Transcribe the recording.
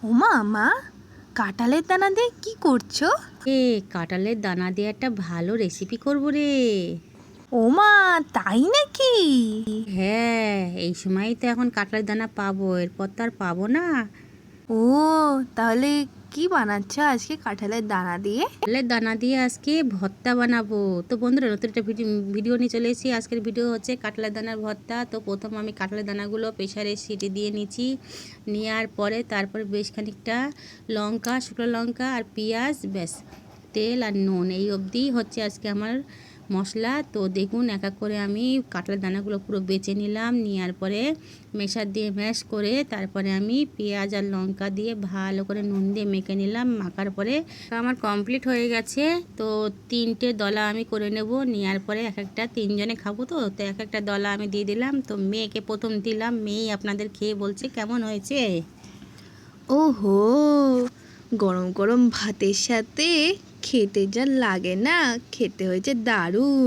ওমা মা, কাঁঠালের দানা দিয়ে কি করছো? কাঁঠালের দানা দিয়ে একটা ভালো রেসিপি করব রে। ওমা, তাই নাকি? হ্যাঁ, এই সময়ই তো এখন কাঁঠালের দানা পাবো, এরপর তো আর পাবো না। ও, তাহলে কি বানাচ্ছ আজকে কাঁঠালের দানা দিয়ে? কাঁঠালের দানা দিয়ে আজকে ভর্তা বানাবো। তো বন্ধুরা, নতুন একটা ভিডিও নিয়ে চলে এসেছি। আজকের ভিডিও হচ্ছে কাঁঠালের দানার ভর্তা। তো প্রথম আমি কাঁঠালের দানাগুলো প্রেসারে সিটি দিয়ে নিচ্ছি। নেওয়ার পরে তারপর বেশ খানিকটা লঙ্কা, শুকনো লঙ্কা আর পেঁয়াজ, ব্যাস তেল আর নুন, এই অবধি হচ্ছে আজকে আমার মশলা। তো দেখুন, এক এক করে আমি কাঁঠালের দানাগুলো পুরো বেছে নিলাম। নেওয়ার পরে মেশার দিয়ে ম্যাশ করে তারপরে আমি পেঁয়াজ আর লঙ্কা দিয়ে ভালো করে নুন দিয়ে মেখে নিলাম। মাখার পরে আমার কমপ্লিট হয়ে গেছে। তো 3টে দলা আমি করে নেব। নেওয়ার পরে এক একটা 3জনে খাবো, তো এক একটা দলা আমি দিয়ে দিলাম। তো মেয়েকে প্রথম দিলাম, মেয়েই আপনাদের খেয়ে বলছে কেমন হয়েছে। ওহো, গরম গরম ভাতের সাথে খেতে যা লাগে না, খেতে হয়েছে দারুণ।